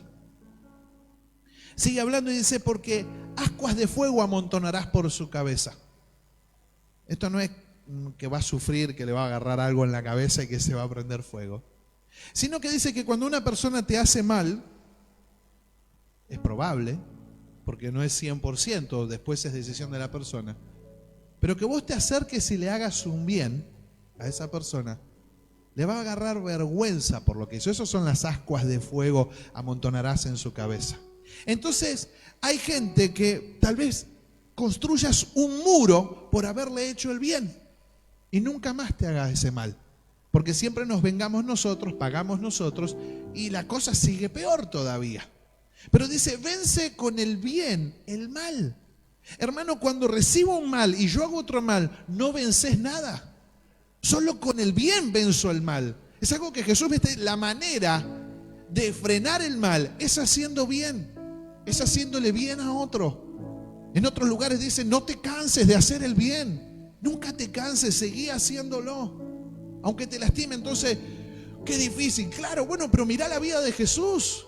Sigue hablando y dice, porque ascuas de fuego amontonarás por su cabeza. Esto no es que va a sufrir, que le va a agarrar algo en la cabeza y que se va a prender fuego. Sino que dice que cuando una persona te hace mal, es probable, porque no es 100%, después es decisión de la persona, pero que vos te acerques y le hagas un bien a esa persona, le va a agarrar vergüenza por lo que hizo. Esas son las ascuas de fuego, amontonarás en su cabeza. Entonces, hay gente que tal vez construyas un muro por haberle hecho el bien y nunca más te hagas ese mal. Porque siempre nos vengamos nosotros, pagamos nosotros y la cosa sigue peor todavía. Pero dice, vence con el bien el mal. Hermano, cuando recibo un mal y yo hago otro mal, no vences nada. Solo con el bien venzo el mal. Es algo que Jesús me dice, la manera de frenar el mal es haciendo bien, es haciéndole bien a otro. En otros lugares dice, no te canses de hacer el bien. Nunca te canses, seguí haciéndolo. Aunque te lastime. Entonces, qué difícil. Claro, bueno, pero mirá la vida de Jesús.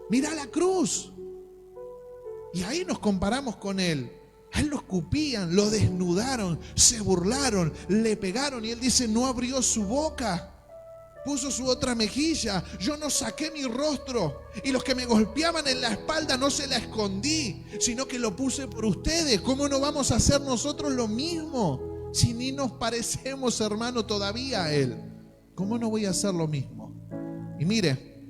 Mirá la cruz. Y ahí nos comparamos con Él. A Él lo escupían, lo desnudaron, se burlaron, le pegaron. Y Él dice, no abrió su boca. Puso su otra mejilla. Yo no saqué mi rostro. Y los que me golpeaban en la espalda no se la escondí, sino que lo puse por ustedes. ¿Cómo no vamos a hacer nosotros lo mismo? Si ni nos parecemos, hermano, todavía a Él. ¿Cómo no voy a hacer lo mismo? Y mire,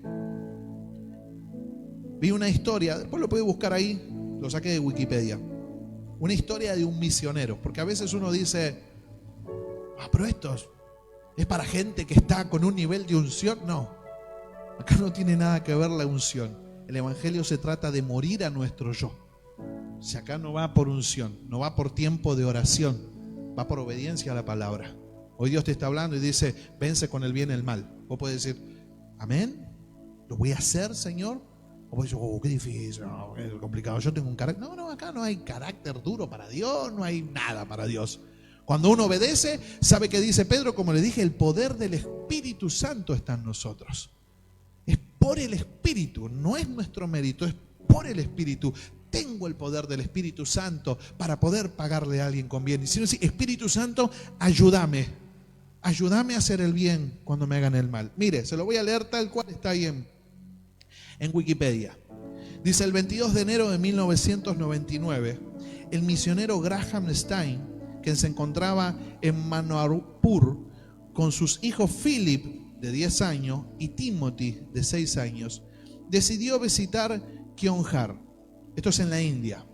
vi una historia, después lo puede buscar ahí, lo saqué de Wikipedia. Una historia de un misionero. Porque a veces uno dice, pero esto es para gente que está con un nivel de unción. No, acá no tiene nada que ver la unción. El evangelio se trata de morir a nuestro yo. O sea, acá no va por unción, no va por tiempo de oración. Va por obediencia a la palabra. Hoy Dios te está hablando y dice, vence con el bien el mal. Vos podés decir, amén, lo voy a hacer, Señor. O vos decís, qué difícil, es complicado, yo tengo un carácter. No, acá no hay carácter duro para Dios, no hay nada para Dios. Cuando uno obedece, ¿sabe qué dice Pedro? Como le dije, el poder del Espíritu Santo está en nosotros. Es por el Espíritu, no es nuestro mérito, es por el Espíritu. Tengo el poder del Espíritu Santo para poder pagarle a alguien con bien. Y si no, sí, Espíritu Santo, ayúdame a hacer el bien cuando me hagan el mal. Mire, se lo voy a leer tal cual está ahí en Wikipedia. Dice, el 22 de enero de 1999, el misionero Graham Stein, que se encontraba en Manipur con sus hijos Philip, de 10 años, y Timothy, de 6 años, decidió visitar Kionhar. Esto es en la India.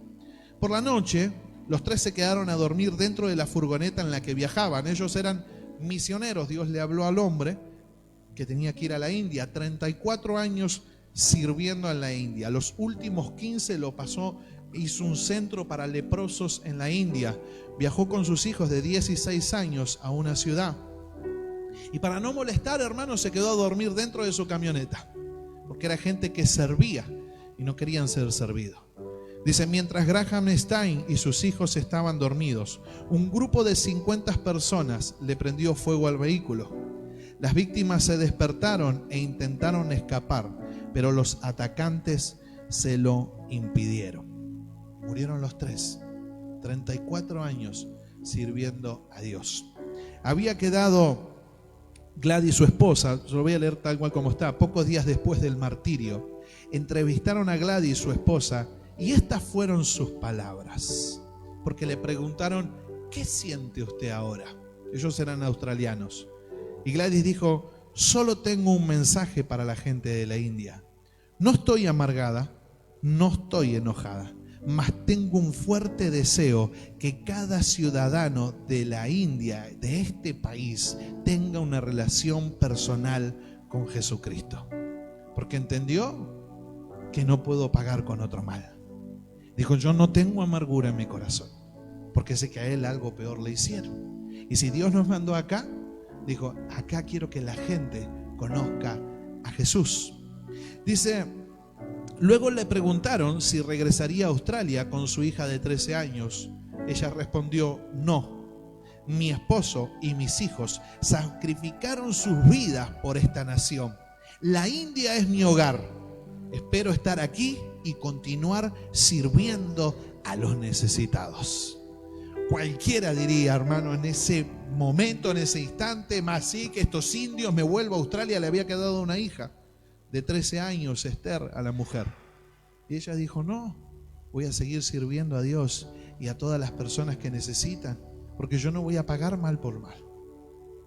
Por la noche, los tres se quedaron a dormir dentro de la furgoneta en la que viajaban. Ellos eran misioneros. Dios le habló al hombre que tenía que ir a la India. 34 años sirviendo en la India. Los últimos 15 lo pasó, hizo un centro para leprosos en la India. Viajó con sus hijos de 16 años a una ciudad. Y para no molestar, hermano, se quedó a dormir dentro de su camioneta. Porque era gente que servía y no querían ser servidos. Dice, mientras Graham Stein y sus hijos estaban dormidos, un grupo de 50 personas le prendió fuego al vehículo. Las víctimas se despertaron e intentaron escapar, pero los atacantes se lo impidieron. Murieron los tres, 34 años sirviendo a Dios. Había quedado Gladys, su esposa, yo lo voy a leer tal cual como está, pocos días después del martirio. Entrevistaron a Gladys, su esposa, Y estas fueron sus palabras. Porque le preguntaron, ¿qué siente usted ahora? Ellos eran australianos. Y Gladys dijo, solo tengo un mensaje para la gente de la India. No estoy amargada, no estoy enojada, mas tengo un fuerte deseo que cada ciudadano de la India, de este país, tenga una relación personal con Jesucristo. Porque entendió que no puedo pagar con otro mal. Dijo, yo no tengo amargura en mi corazón, porque sé que a él algo peor le hicieron. Y si Dios nos mandó acá, dijo, acá quiero que la gente conozca a Jesús. Dice, luego le preguntaron si regresaría a Australia con su hija de 13 años. Ella respondió, no. Mi esposo y mis hijos sacrificaron sus vidas por esta nación. La India es mi hogar. Espero estar aquí y continuar sirviendo a los necesitados. Cualquiera diría, hermano, en ese momento, en ese instante, más sí que estos indios, me vuelvo a Australia. Le había quedado una hija de 13 años, Esther, a la mujer. Y ella dijo, no, voy a seguir sirviendo a Dios y a todas las personas que necesitan, porque yo no voy a pagar mal por mal.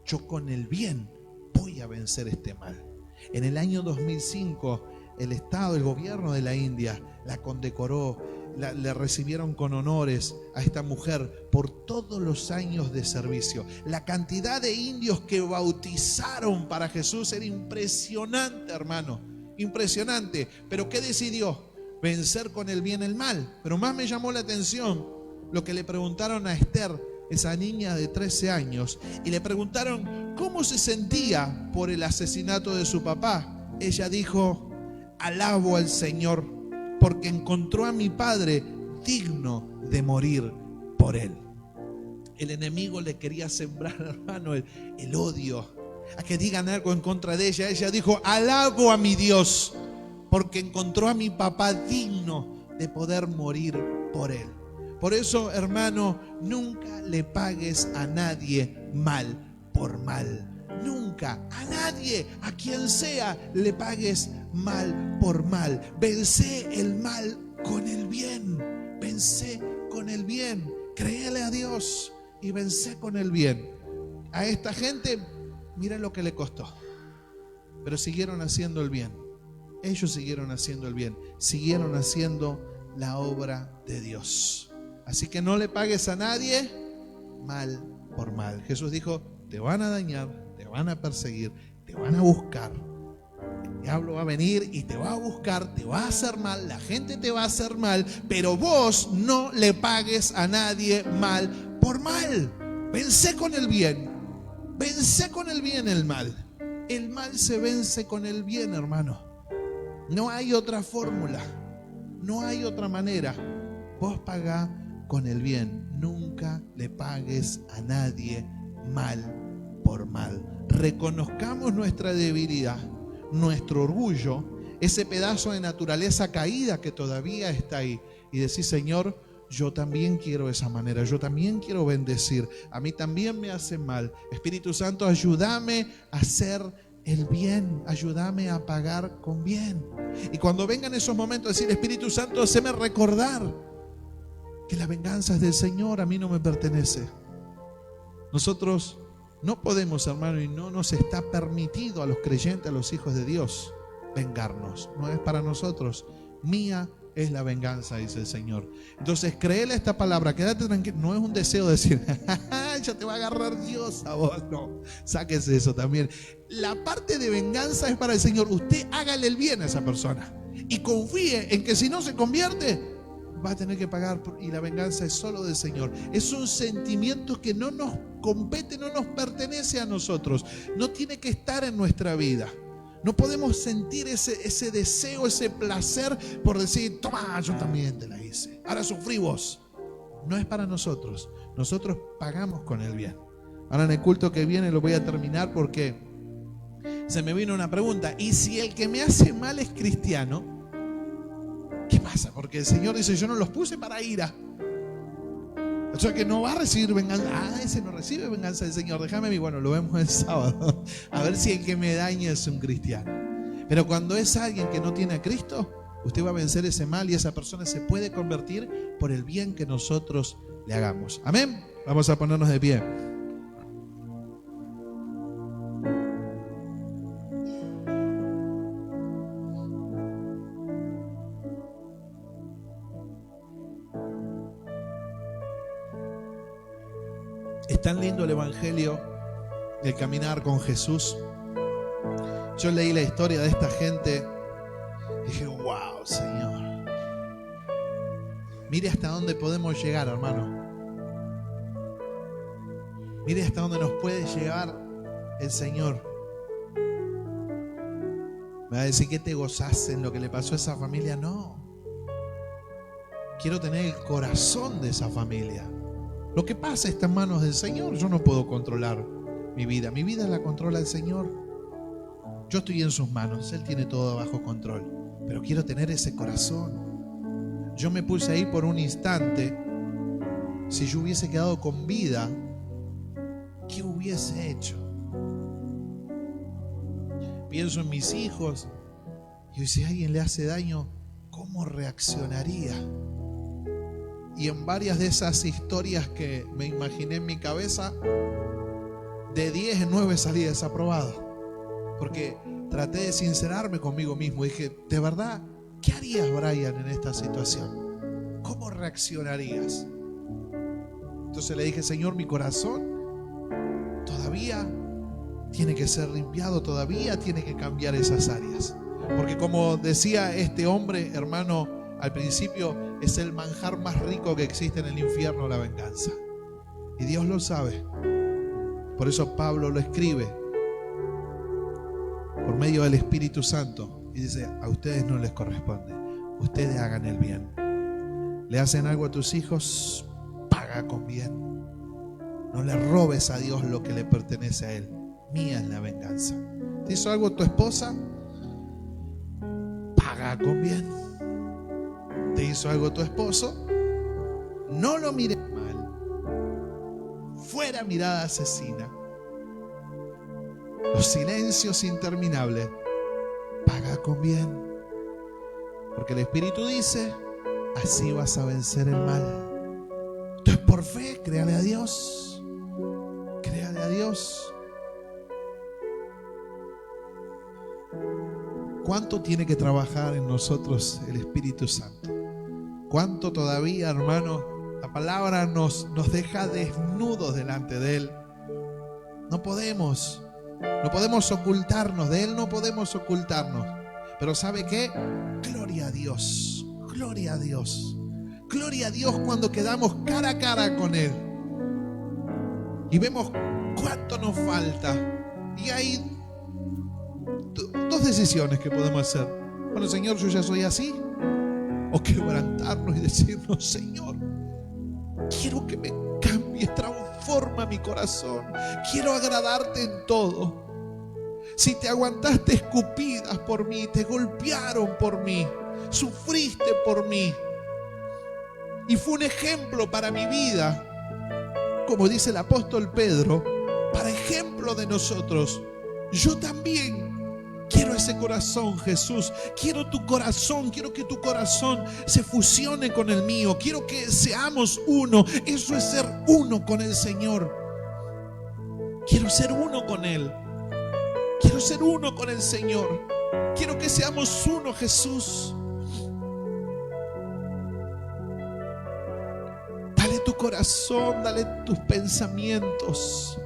Yo con el bien voy a vencer este mal. En el año 2005, el Estado, el gobierno de la India la condecoró, le recibieron con honores a esta mujer por todos los años de servicio. La cantidad de indios que bautizaron para Jesús era impresionante, hermano, impresionante. Pero ¿qué decidió? Vencer con el bien el mal. Pero más me llamó la atención lo que le preguntaron a Esther, esa niña de 13 años, y le preguntaron cómo se sentía por el asesinato de su papá. Ella dijo, alabo al Señor porque encontró a mi padre digno de morir por él. El enemigo le quería sembrar, hermano, el odio, a que digan algo en contra de ella. Ella dijo, alabo a mi Dios porque encontró a mi papá digno de poder morir por él. Por eso, hermano, nunca le pagues a nadie mal por mal. Nunca, a nadie, a quien sea, le pagues mal por mal. Vence el mal con el bien. Vence con el bien. Créele a Dios y vence con el bien. A esta gente, miren lo que le costó. Pero siguieron haciendo el bien. Ellos siguieron haciendo el bien. Siguieron haciendo la obra de Dios. Así que no le pagues a nadie mal por mal. Jesús dijo, te van a dañar, te van a perseguir, te van a buscar. El diablo va a venir y te va a buscar, te va a hacer mal, la gente te va a hacer mal, pero vos no le pagues a nadie mal por mal. Vence con el bien. Vence con el bien el mal. El mal se vence con el bien, hermano. No hay otra fórmula. No hay otra manera. Vos pagá con el bien. Nunca le pagues a nadie mal por mal. Reconozcamos nuestra debilidad, nuestro orgullo, ese pedazo de naturaleza caída que todavía está ahí, y decir, Señor, yo también quiero esa manera, yo también quiero bendecir, a mí también me hace mal. Espíritu Santo, ayúdame a hacer el bien, ayúdame a pagar con bien. Y cuando vengan esos momentos, decir, Espíritu Santo, haceme recordar que la venganza es del Señor, a mí no me pertenece. Nosotros no podemos, hermano, y no nos está permitido a los creyentes, a los hijos de Dios, vengarnos. No es para nosotros. Mía es la venganza, dice el Señor. Entonces, créele esta palabra, quédate tranquilo. No es un deseo de decir, ya te va a agarrar Dios a vos. No, sáquese eso también. La parte de venganza es para el Señor. Usted hágale el bien a esa persona y confíe en que si no se convierte, va a tener que pagar, y la venganza es solo del Señor. Es un sentimiento que no nos compete, no nos pertenece a nosotros, no tiene que estar en nuestra vida. No podemos sentir ese deseo, ese placer por decir, toma, yo también te la hice, ahora sufrí vos. No es para nosotros. Nosotros pagamos con el bien. Ahora en el culto que viene lo voy a terminar porque se me vino una pregunta. ¿Y si el que me hace mal es cristiano? ¿Qué pasa? Porque el Señor dice, yo no los puse para ira. O sea que no va a recibir venganza. Ah, ese no recibe venganza del Señor. Déjame a mí, bueno, lo vemos el sábado. A ver si el que me daña es un cristiano. Pero cuando es alguien que no tiene a Cristo, Usted va a vencer ese mal y esa persona se puede convertir por el bien que nosotros le hagamos. Amén. Vamos a ponernos de pie. Es tan lindo el Evangelio, el caminar con Jesús. Yo leí la historia de esta gente y dije, wow, Señor. Mire hasta dónde podemos llegar, hermano. Mire hasta dónde nos puede llevar el Señor. Me va a decir que te gozás en lo que le pasó a esa familia. No. Quiero tener el corazón de esa familia. Lo que pasa está en manos del Señor. Yo no puedo controlar mi vida. Mi vida la controla el Señor. Yo estoy en sus manos. Él tiene todo bajo control. Pero quiero tener ese corazón. Yo me puse ahí por un instante. Si yo hubiese quedado con vida, ¿qué hubiese hecho? Pienso en mis hijos y si a alguien le hace daño, ¿cómo reaccionaría? Y en varias de esas historias que me imaginé en mi cabeza, de 10 en 9 salí desaprobado. Porque traté de sincerarme conmigo mismo. Dije, ¿de verdad? ¿Qué harías, Brian, en esta situación? ¿Cómo reaccionarías? Entonces le dije, Señor, mi corazón todavía tiene que ser limpiado, todavía tiene que cambiar esas áreas. Porque como decía este hombre, hermano, al principio, es el manjar más rico que existe en el infierno, la venganza. Y Dios lo sabe. Por eso Pablo lo escribe por medio del Espíritu Santo y dice, a ustedes no les corresponde, ustedes hagan el bien. Le hacen algo a tus hijos, paga con bien. No le robes a Dios lo que le pertenece a Él. Mía es la venganza. ¿Te hizo algo tu esposa? Paga con bien. ¿Te hizo algo tu esposo? No lo mires mal. Fuera mirada asesina. Los silencios interminables. Paga con bien. Porque el Espíritu dice, así vas a vencer el mal. Entonces por fe, créale a Dios. Créale a Dios. ¿Cuánto tiene que trabajar en nosotros el Espíritu Santo? ¿Cuánto todavía, hermano, la palabra nos deja desnudos delante de Él? No podemos ocultarnos de Él, no podemos ocultarnos. Pero ¿sabe qué? Gloria a Dios, gloria a Dios. Gloria a Dios cuando quedamos cara a cara con Él y vemos cuánto nos falta. Y hay dos decisiones que podemos hacer. Bueno, Señor, yo ya soy así. O quebrantarnos y decirnos, Señor, quiero que me cambies, transforma mi corazón. Quiero agradarte en todo. Si te aguantaste escupidas por mí, te golpearon por mí, sufriste por mí, y fue un ejemplo para mi vida, como dice el apóstol Pedro, para ejemplo de nosotros. Yo también quiero ese corazón, Jesús. Quiero tu corazón. Quiero que tu corazón se fusione con el mío. Quiero que seamos uno. Eso es ser uno con el Señor. Quiero ser uno con Él. Quiero ser uno con el Señor. Quiero que seamos uno, Jesús. Dale tu corazón, dale tus pensamientos.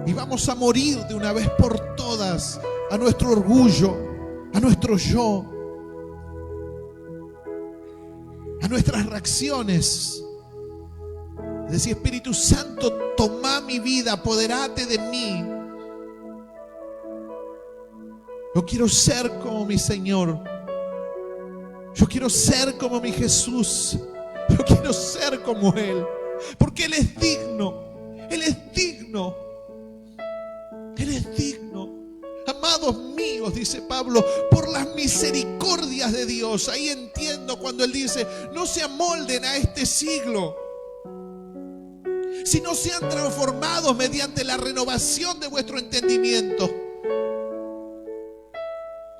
Y vamos a morir de una vez por todas a nuestro orgullo, a nuestro yo, a nuestras reacciones. Es decir, Espíritu Santo, toma mi vida, apoderate de mí. Yo quiero ser como mi Señor. Yo quiero ser como mi Jesús. Yo quiero ser como Él. Porque Él es digno. Él es digno. Él es digno. Amados míos, dice Pablo, por las misericordias de Dios. Ahí entiendo cuando Él dice, no se amolden a este siglo, sino sean transformados mediante la renovación de vuestro entendimiento.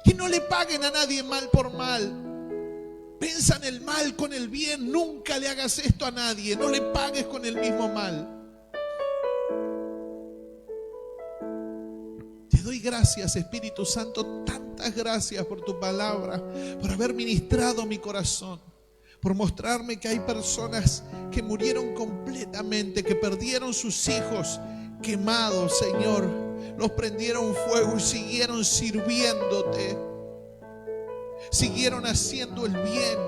Que no le paguen a nadie mal por mal. Pensan el mal con el bien. Nunca le hagas esto a nadie. No le pagues con el mismo mal. Te doy gracias, Espíritu Santo, tantas gracias por tu palabra, por haber ministrado mi corazón, por mostrarme que hay personas que murieron completamente, que perdieron sus hijos quemados, Señor. Los prendieron fuego y siguieron sirviéndote. Siguieron haciendo el bien.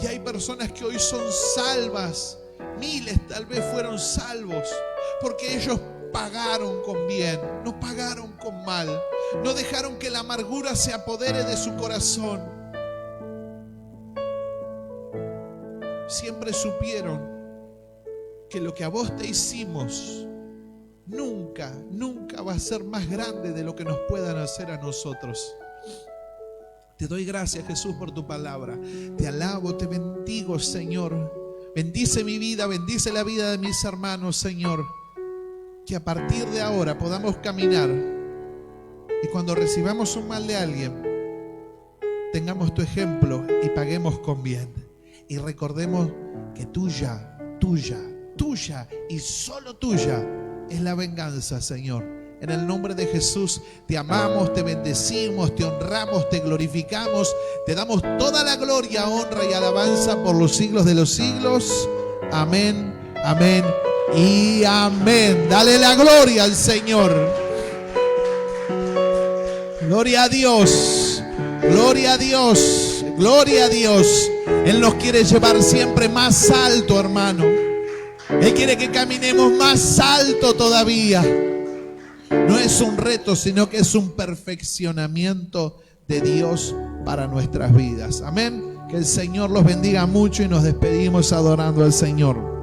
Y hay personas que hoy son salvas. Miles tal vez fueron salvos porque ellos pagaron con bien, no pagaron con mal, no dejaron que la amargura se apodere de su corazón. Siempre supieron que lo que a vos te hicimos nunca va a ser más grande de lo que nos puedan hacer a nosotros. Te doy gracias, Jesús, por tu palabra. Te alabo, te bendigo, Señor. Bendice mi vida, bendice la vida de mis hermanos, Señor. Que a partir de ahora podamos caminar y cuando recibamos un mal de alguien, tengamos tu ejemplo y paguemos con bien. Y recordemos que tuya y solo tuya es la venganza, Señor. En el nombre de Jesús te amamos, te bendecimos, te honramos, te glorificamos, te damos toda la gloria, honra y alabanza por los siglos de los siglos. Amén, amén y amén. Dale la gloria al Señor. Gloria a Dios, gloria a Dios, gloria a Dios. Él nos quiere llevar siempre más alto, hermano. Él quiere que caminemos más alto todavía. No es un reto, sino que es un perfeccionamiento de Dios para nuestras vidas. Amén. Que el Señor los bendiga mucho y nos despedimos adorando al Señor.